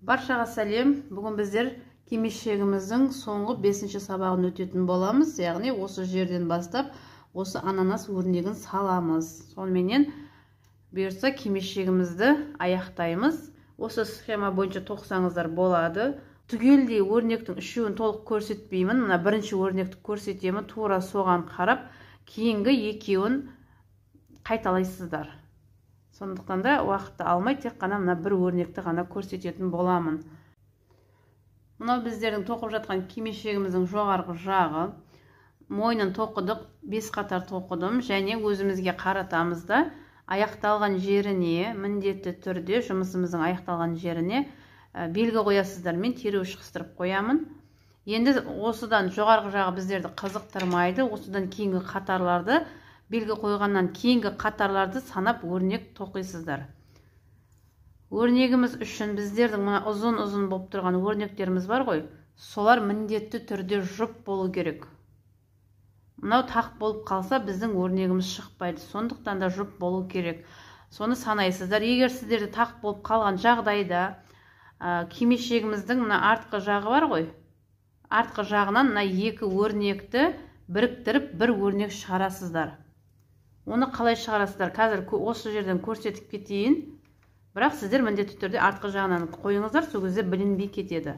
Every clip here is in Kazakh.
Баршаға сәлем. Бүгін біздер кимешегіміздің соңғы 5-ші сабағын өтетін боламыз. Яғни осы жерден бастап осы ананас өрнегін саламыз. Сонымен бұйырса кимешегімізді аяқтаймыз. Осы схема бойынша тоқсаңыздар болады. Түгелдей өрнектің үшеуін толық көрсетпеймін. Мына бірінші өрнекті көрсетемін. Тура соған қарап, кейінгі екеуін қайталайсыздар. Сондықтан да уақытты алмай, тек қана мына бір өрнекті ғана көрсететін боламын. Мынау біздердің тоқып жатқан кимешегіміздің жоғарғы жағы. Мойнын тоқыдық, 5 қатар тоқыдым, және өзімізге қаратамыз да аяқталған жеріне, міндетті түрде жұмысымыздың аяқталған жеріне белгі қоясыздар. Мен тереуіш қыстырып қоямын. Енді осыдан жоғарғы жағы біздерді қызықтырмайды. Осыдан кейінгі қатарларды, белгі қойғаннан кейінгі қатарларды санап өрнек тоқисыздар. Өрнегіміз үшін біздердің мына ұзын-ұзын болып тұрған өрнектеріміз бар ғой, солар міндетті түрде жұп болу керек. Мынау тақ болып қалса, біздің өрнегіміз шықпайды. Сондықтан да жұп болу керек. Соны санайсыздар. Егер сіздерде тақ болып қалған жағдайда, кимешегіміздің мына артқы жағы бар ғой, артқы жағынан мына екі өрнекті біріктіріп бір өрнек шығарасыздар. Оны қалай шығарасыздар? Қазір осы жерден көрсетіп кетейін. Бірақ сіздер міндетті түрде артқы жағынан қойыңыздар, сол кезде білінбей кетеді.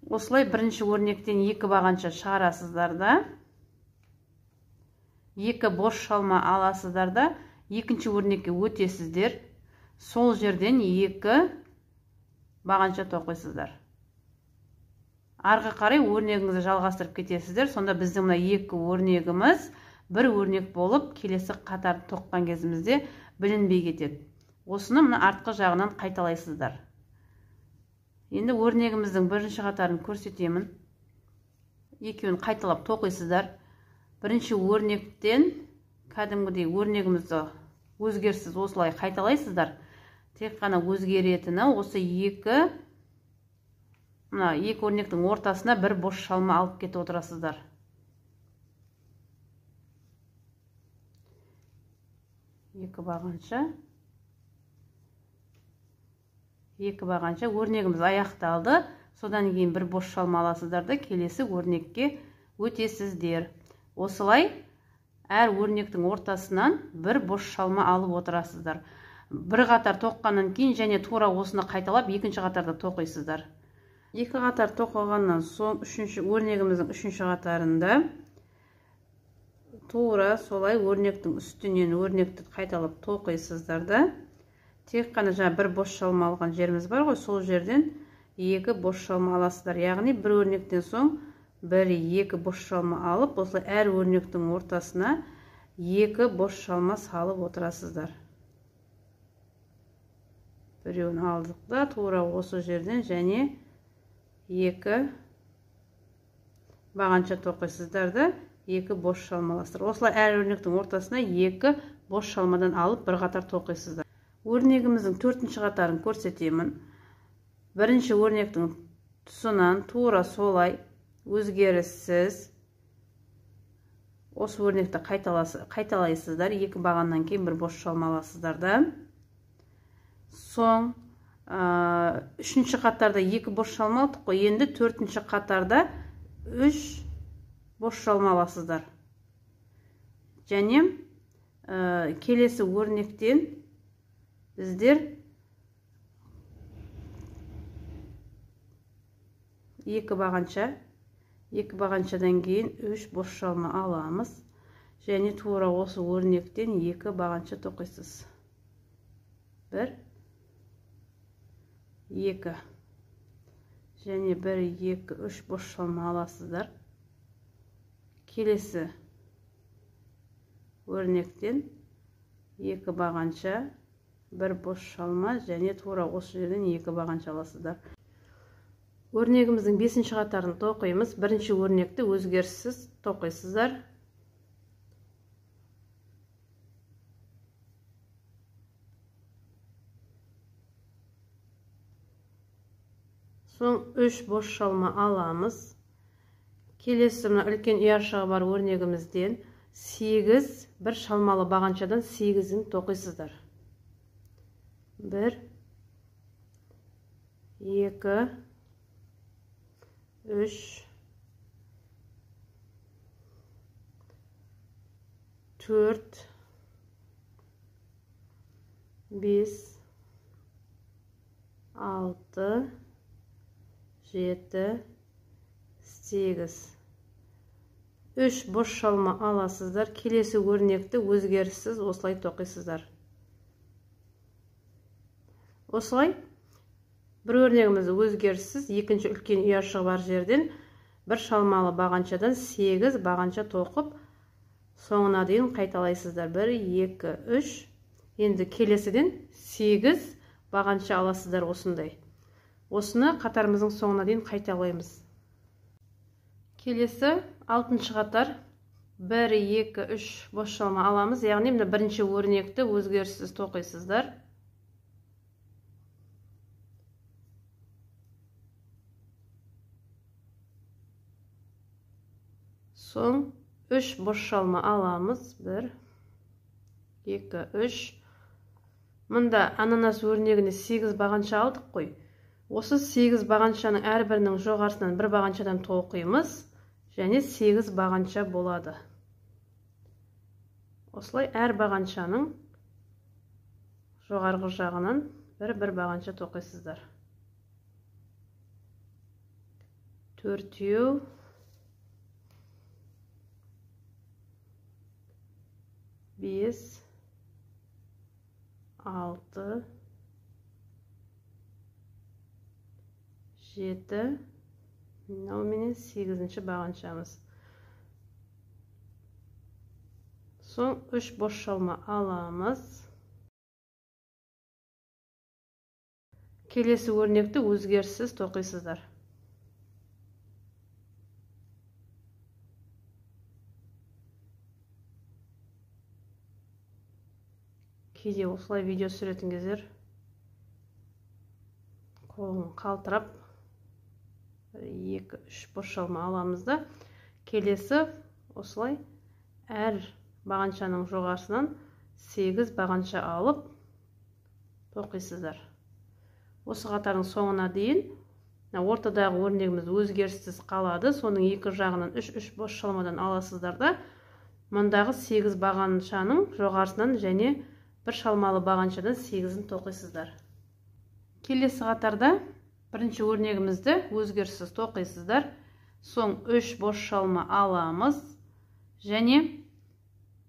Осылай бірінші өрнектен екі бағанша шығарасыздар да, екі бос шалма аласыздар да, екінші өрнекке өтесіздер. Сол жерден екі бағанша тоқисыздар. Арғы қарай өрнегіңізді жалғастырып кетесіздер. Сонда біздің мына екі өрнегіміз бір өрнек болып, келесі қатарды тоққан кезімізде білінбей кетеді. Осыны мына артқы жағынан қайталайсыздар. Енді өрнегіміздің бірінші қатарын көрсетемін. Екеуін қайталап тоқисыздар. Бірінші өрнектен кәдімгідей өрнегімізді өзгерсіз осылай қайталайсыздар. Тек қана өзгеретіні осы мына екі өрнектің ортасына бір бос шалма алып кетіп отырасыздар. Екі бағанша өрнегіміз аяқталды. Содан кейін бір бос шалма аласыздар да келесі өрнекке өтесіздер. Осылай әр өрнектің ортасынан бір бос шалма алып отырасыздар. Бір қатар тоққаннан кейін және тура осыны қайталап екінші қатарда тоқисыздар. Екі қатар тоқылғаннан соң өрнегіміздің үшінші қатарында тура солай өрнектің үстінен өрнекті қайталап тоқисыздар да, тек қана жаңа бір бос шалма алған жеріміз бар ғой, сол жерден екі бос шалма аласыздар. Яғни бір өрнектен соң бір екі бос шалма алып, осылай әр өрнектің ортасына екі бос шалма салып отырасыздар. Біреуін алдық да, тура осы жерден және екі бағанша тоқисыздар да, екі бос шалма аласыздар. Осылай әр өрнектің ортасына екі бос шалмадан алып бір қатар тоқисыздар. Өрнегіміздің төртінші қатарын көрсетемін. Бірінші өрнектің тұсынан тура солай өзгеріссіз осы өрнекті қайталайсыздар. Екі бағаннан кейін бір бос шалма аласыздар да. Соң үшінші қатарда екі бос шалма алдық қой. Енді төртінші қатарда үш бос шалма аласыздар. Және келесі өрнектен біздер екі бағаншадан кейін үш бос шалма аламыз. Және тура осы өрнектен екі бағанша тоқисыз. Бір, екі, және бір, екі, үш бос шалма аласыздар. Келесі өрнектен екі бағанша, бір бос шалма, және тура осы жерден екі бағанша аласыздар. Өрнегіміздің 5-ші қатарын тоқимыз. Бірінші өрнекті өзгеріссіз тоқисыздар. Соң үш бос шалма аламыз. Келесі мына үлкен ұяшығы бар өрнегімізден 8 бір шалмалы бағаншадан 8-ін тоқисыздар. 1 2 3 4 5 6 7 8 3 boş шалма аласыздар. Келесі өрнекті өзгеріссіз осылай тоқисыздар. Осылай бір өрнегімізді өзгеріссіз екінші үлкен ұяшығы бар жерден бір шалмалы бағаншадан 8 бағанша тоқып соңына дейін қайталайсыздар. 1 2 3. Енді келесіден 8 бағанша аласыздар осындай. Осыны қатарымыздың соңына дейін қайталаймыз. Келесі 6-шы қатар 1 2 3 boş шалма аламыз. Яғни мына бірінші өрнекті өзгеріссіз тоқисыздар. Соң 3 boş шалма аламыз. 1 2 3. Мұнда ананас өрнегіне 8 бағанша алдық қой. Осы 8 бағаншаның әрбірінің жоғарысынан бір бағаншадан тоқимыз. Және 8 бағанша болады. Осылай әр бағаншаның жоғарғы жағынан бір бағанша тоқисыздар. 4 5 6 7 Менің 8-ші бағаншамыз. Соң 3 boş шалма аламыз. Келесі өрнекті өзгеріссіз тоқисыздар. Кейде осылай видео түсіретін кездер қолым қалтырап 2 3 boş шалма аламыз да, келесі осылай әр бағаншаның жоғарысынан 8 бағанша алып тоқисыздар. Осы қатардың соңына дейін ортадағы өрнегіміз өзгеріссіз қалады. Соның екі жағынан 3 boş шалмадан аласыздар да, мұндағы 8 бағаншаның жоғарысынан және бір шалмалы бағаншадан 8-ін тоқисыздар. Келесі қатарда бірінші өрнегімізді өзгеріссіз тоқисыздар. Соң 3 boş шалма аламыз. Және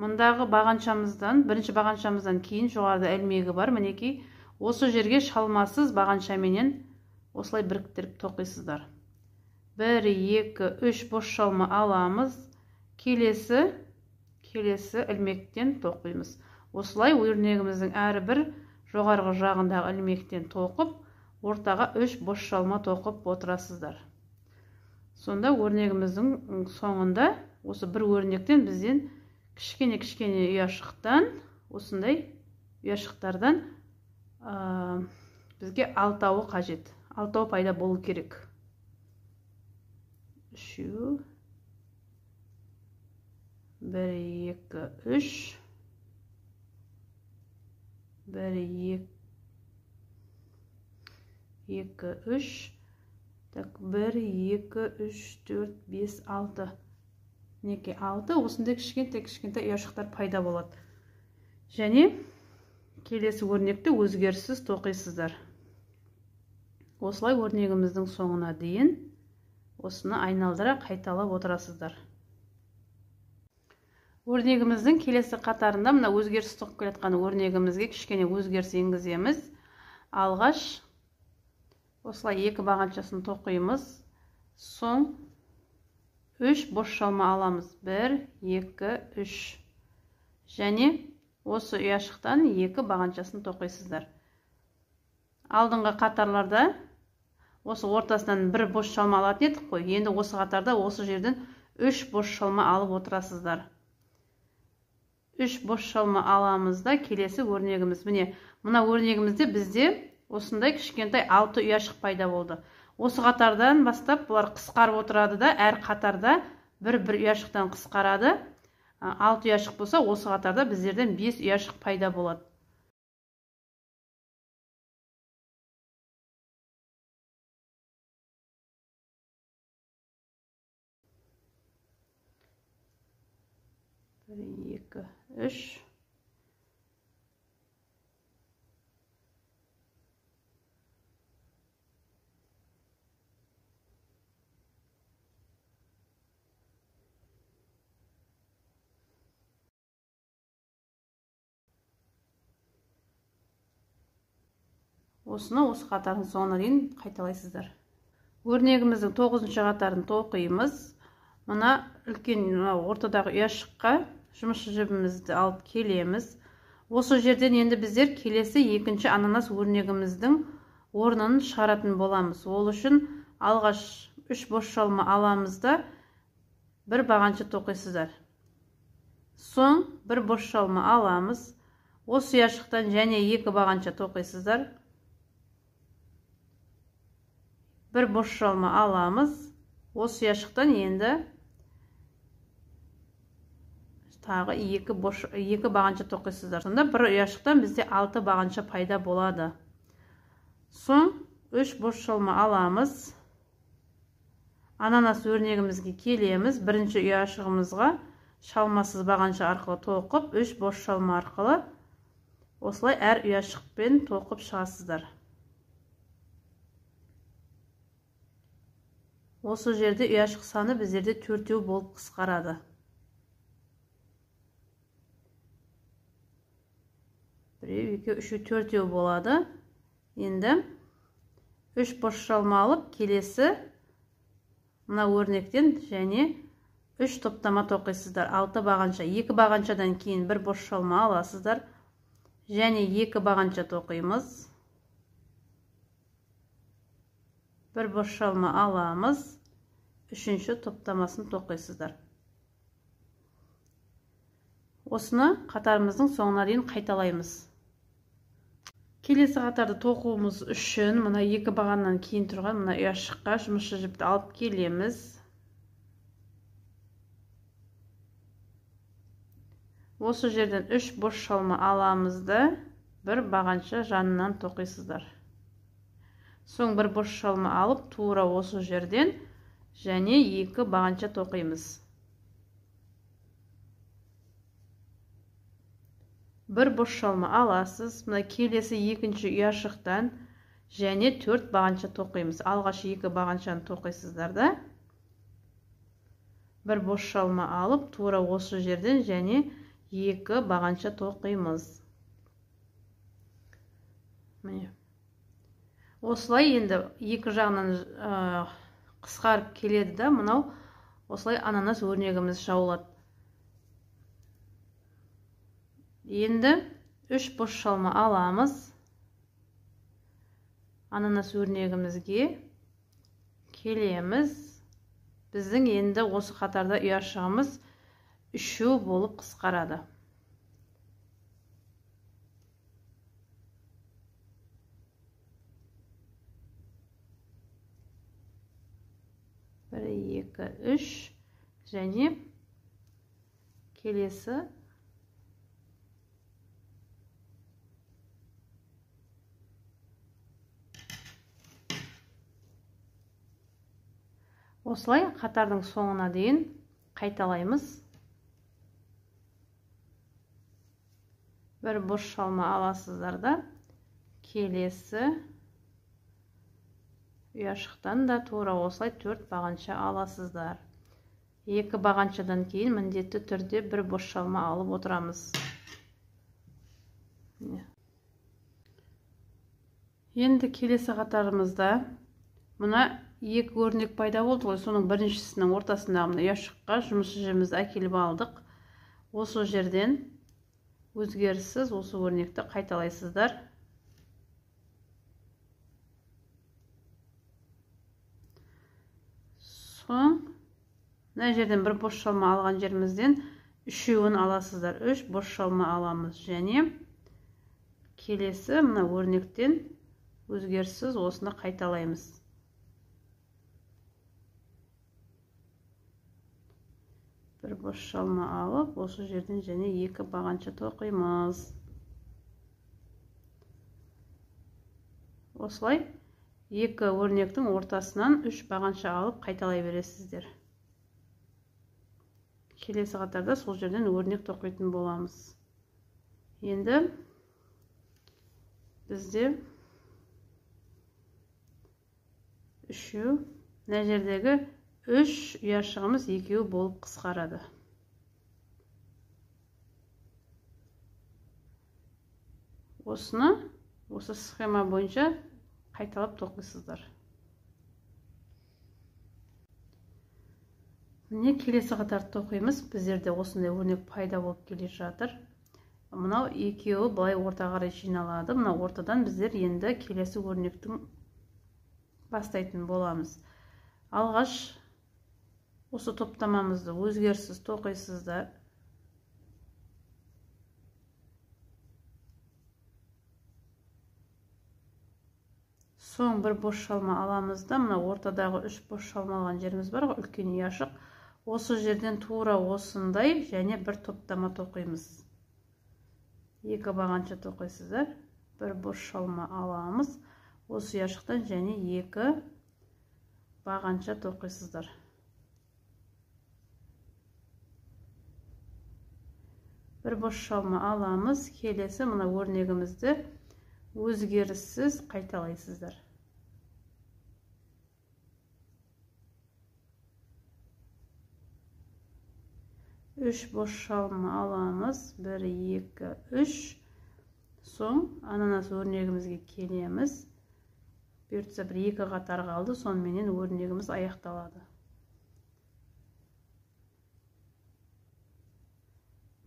мұндағы бағаншамыздан, бірінші бағаншамыздан кейін жоғарыда ілмегі бар. Мінекей, осы жерге шалмасыз бағаншаменен осылай біріктіріп тоқисыздар. 1 2 3 boş шалма аламыз. Келесі ілмектен тоқимыз. Осылай өрнегіміздің әрбір жоғарғы жағындағы ілмектен тоқып, ортаға 3 boş шалма тоқып отырасыздар. Сонда өрнегіміздің соңында осы бір өрнектен бізден кішкене ұяшықтан, осындай ұяшықтардан бізге 6-ауы қажет. 6-ау пайда болу керек. 3 1 2 3 1 2 3 так 1 2 3 4 5 6 неке 6 осындай кішкентай ұяшықтар пайда болады. Және келесі өрнекті өзгеріссіз тоқисыздар. Осылай өрнегіміздің соңына дейін осыны айналдыра қайталап отырасыздар. Өрнегіміздің келесі қатарында мына өзгеріс тоқып келе жатқан өрнегімізге кішкене өзгеріс енгіземіз. Алғаш осылай 2 бағаншасын тоқимыз. Соң 3 boş шалма аламыз. 1 2 3. Және осы ұяшықтан 2 бағаншасын тоқисыздар. Алдыңғы қатарларда осы ортасынан 1 boş шалма алатын едік қой. Енді осы қатарда осы жерден 3 boş шалма алып отырасыздар. 3 boş шалма аламыз да, келесі өрнегіміз. Міне, мына өрнегімізде бізде осындай кішкентай 6 ұяшық пайда болды. Осы қатардан бастап бұлар қысқарып отырады да, әр қатарда бір ұяшықтан қысқарады. 6 ұяшық болса, осы қатарда біздерден 5 ұяшық пайда болады. 1 2 3 Осыны осы қатардың соңына дейін қайталайсыздар. Өрнегіміздің 9-шы қатарын тоқимыз. Мына үлкен ортадағы ұяшыққа жұмысшы жібімізді алып келеміз. Осы жерден енді біздер келесі екінші ананас өрнегіміздің орнын шығаратын боламыз. Ол үшін алғаш 3 бос шалма аламыз да бір бағанша тоқисыздар. Соң бір бос шалма аламыз. Осы ұяшықтан және 2 бағанша тоқисыздар. Bir boş şalma alamız. Осы ұяшықтан енді тағы 2 бағанша тоқисыздар. Сонда бір ұяшықтан бізде 6 бағанша пайда болады. Соң 3 бош шалма аламыз. Ананас өрнегімізге келеміз. Бірінші ұяшығымызға шалмасыз бағанша арқылы тоқып, 3 бош шалма арқылы осылай әр ұяшықпен тоқып шығасыздар. Осы жерде ұяшық саны біздерде 4 болып қысқарады. Біреу, 2, 3, 4 болады. Енді 3 бош шалма алып, келесі мына өрнектен және 3 топтама тоқисыздар. 6 бағанша, 2 бағаншадан кейін 1 бош шалма аласыздар. Және 2 бағанша тоқимыз. 1 boş şalma alamız. 3-ші топтамасын тоқисыздар. Осыны қатарымыздың соңына дейін қайталаймыз. Келесі қатарды тоқуымыз үшін мына 2 бағаннан кейін тұрған мына ұяшыққа жұмысшы жіпті алып келеміз. Осы жерден 3 boş шалма аламызды 1 бағанша жанынан тоқисыздар. Соң 1 boş шалма алып, тура осы жерден және 2 бағанша тоқимыз. 1 boş шалма аласыз. Мына келесі екінші ұяшықтан және 4 бағанша тоқимыз. Алғаш 2 бағаншаны тоқисыздар да. 1 boş шалма алып, тура осы жерден және 2 бағанша тоқимыз. Міне. Осылай енді екі жағынан қысқарып келеді да, мынау осылай ананас өрнегіміз жауылады. Енді 3 boş шалма аламыз. Ананас өрнегімізге келеміз. Біздің енді осы қатарда ұяшығымыз 3 болып қысқарады. 1 2 3 және келесі осылай қатардың соңына дейін қайталаймыз. 1 boş шалма аласыздар да, келесі ұяшықтан да тура осылай 4 бағанша аласыздар. 2 бағаншадан кейін міндетті түрде 1 boş шалма алып отырамыз. Енді келесі қатарымызда мына 2 өрнек пайда болды ғой, соның біріншісінің ортасындағы ұяшыққа жұмысшы жібімізді әкеліп алдық. Осы жерден өзгеріссіз осы өрнекті қайталайсыздар. Соң мына жерден 1 boş шалма алған жерімізден 3-уін аласыздар. 3 boş шалма аламыз және келесі мына өрнектен өзгеріссіз осыны қайталаймыз. 1 boş шалма алып, осы жерден және 2 бағанша тоқимыз. Осылай 2 өрнектің ортасынан 3 бағанша алып қайталай бересіздер. келесі қатарда сол жерден өрнек тоқитын боламыз. Енді бізде үшеу, мына жердегі 3 ұяшығымыз 2 болып қысқарады. Осыны осы схема бойынша қайталап тоқисыздар. Міне келесі қатарды тоқимыз. Біздерде осындай өрнек пайда болып келе жатыр. Мынау екеуі былай ортаға қарай жиналады. Мына ортадан біздер енді келесі өрнектің бастайтын боламыз. Алғаш осы топтамамызды өзгеріссіз тоқисыздар. Соң бір бос шалма аламыз да, мына ортадағы 3 бос шалмалған жеріміз бар ғой, үлкен ұяшық. Осы жерден тура осындай және бір топтама тоқимыз. 2 бағанша тоқисыздар. Бір бос шалма аламыз. Осы ұяшықтан және 2 бағанша тоқисыздар. Бір бос шалма аламыз. Келесі мына өрнегімізді өзгеріссіз қайталайсыздар. 3 бос шалма аламыз. 1, 2, 3. Соң ананас өрнегімізге келеміз. Бұйыртса бір 2 қатар қалды. Сонымен өрнегіміз аяқталады.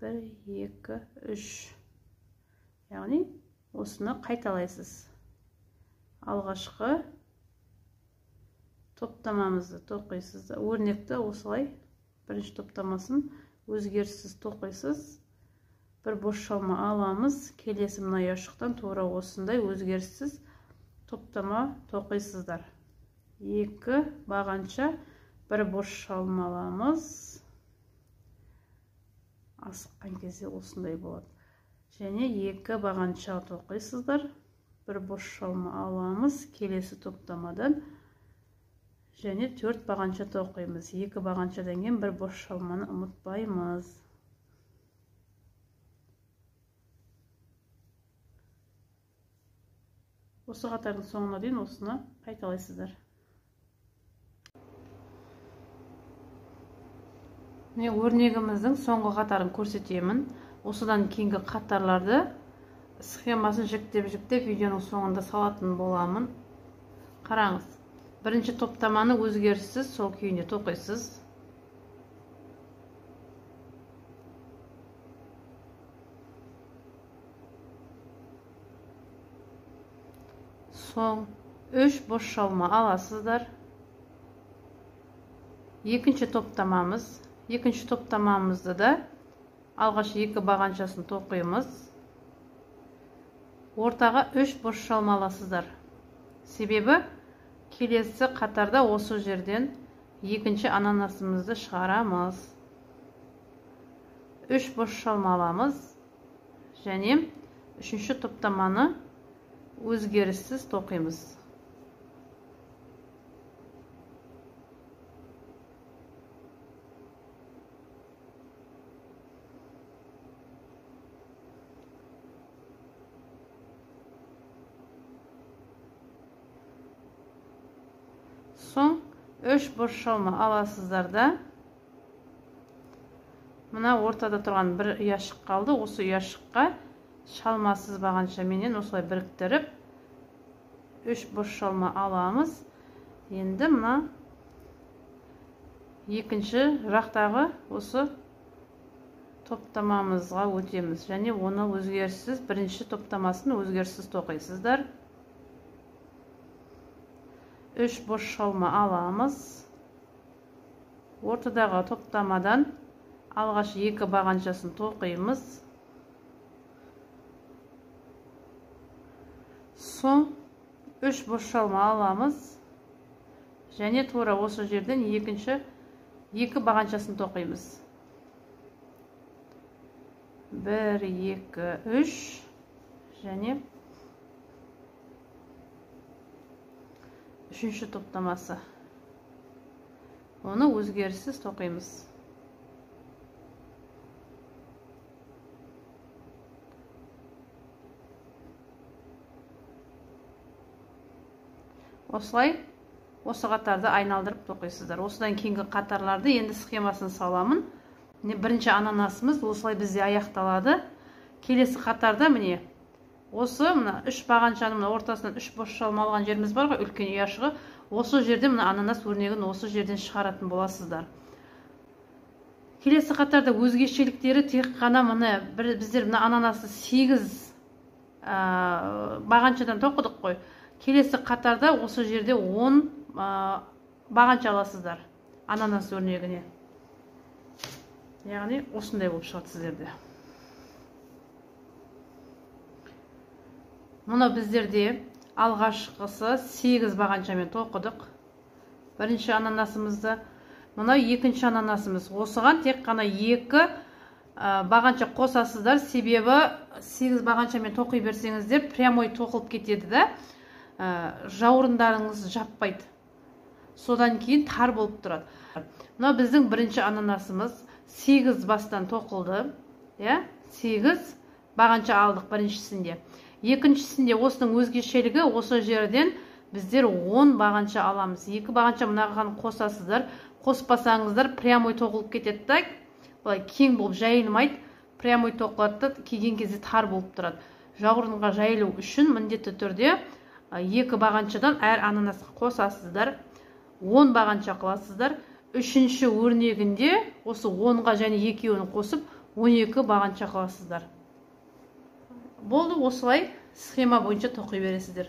1, 2, 3. Яғни осыны қайталайсыз. Алғашқы топтамамызды тоқисыз. Өрнекті осылай бірінші топтамасын өзгеріссіз тоқисыз. Бір бос шалма аламыз. Келесі мына ұяшықтан тура осындай өзгеріссіз топтама тоқисыздар. 2 бағанша бір бос шалма аламыз. Асыққан кезде осындай болады. Және 2 бағанша тоқисыздар. Бір бос шалма аламыз. Келесі топтамадан және 4 бағанша тоқимыз. 2 бағаншадан кейін бір бос шалманы ұмытпаймыз. Осы қатардың соңына дейін осыны қайталайсыздар. Міне өрнегіміздің соңғы қатарын көрсетемін. Осыдан кейінгі қатарларды схемасын жіктеп видеоның соңында салатын боламын. Қараңыз. Бірінші топтаманы өзгеріссіз сол күйінде тоқисыз. Соң 3 бос шалма аласыздар. Екінші топтамамыз. Екінші топтамамызды да алғаш 2 бағаншасын тоқимыз. Ортаға 3 бос шалма аласыздар. Себебі келесі қатарда осы жерден екінші ананасымызды шығарамыз. 3 бос шалма аламыз. Және үшінші топтаманы өзгеріссіз тоқимыз. Соң 3 бос шалма аласыздар да, мына ортада тұрған бір ұяшық қалды. Осы ұяшыққа шалмасыз бағаншаменен осылай біріктіріп 3 бос шалма аламыз. Енді мына екінші жақтағы осы топтамамызға өтеміз. Және оны өзгеріссіз, бірінші топтамасын өзгеріссіз тоқисыздар. 3 бос шалма аламыз. Ортадағы топтамадан алғаш 2 бағаншасын тоқимыз. Соң 3 бос шалма аламыз. Және тура осы жерден екінші 2 бағаншасын тоқимыз. 1, 2, 3 және үшінші топтамасы. Оны өзгеріссіз тоқимыз. осылай осы қатарды айналдырып тоқисыздар. Осыдан кейінгі қатарларды енді схемасын саламын. Міне бірінші ананасымыз осылай бізде аяқталады. Келесі қатарда міне осы мына 3 бағаншаның ортасынан 3 бос шалмалған жеріміз бар ғой, үлкен ұяшығы. Осы жерде мына ананас өрнегін осы жерден шығаратын боласыздар. Келесі қатарда өзгешеліктері тек қана мына біздер мына ананасы 8 бағаншадан тоқыдық қой. Келесі қатарда осы жерде 10 бағанша аласыздар ананас өрнегіне. Яғни осындай болып шығады сіздерде. Мұны біздерде алғашқысы 8 бағаншамен тоқыдық. Бірінші ананасымызды. Мынау екінші ананасымыз. Осыған тек қана 2 бағанша қосасыздар. Себебі 8 бағаншамен тоқи берсеңіздер прямой тоқылып кетеді да. Жауырындарыңыз жаппайды. Содан кейін тар болып тұрады. Мынау біздің бірінші ананасымыз. 8 бастан тоқылды. 8 бағанша алдық біріншісінде. Екіншісінде осының өзгешелігі осы жерден біздер 10 бағанша аламыз. 2 бағанша мынаған қосасыздар. Қоспасаңыздар прямой тоқылып кетеді да. Бұлай кең болып жайылмайды. Прямой тоқылады, келген кезде тар болып тұрады. Жауырынға жайылу үшін міндетті түрде 2 бағаншадан әр ананасқа қосасыздар. 10 бағанша қыласыздар. Үшінші өрнегінде осы 10-ға және 2-ін қосып 12 бағанша қыласыздар. Болды, осылай схема бойынша тоқи бересіздер.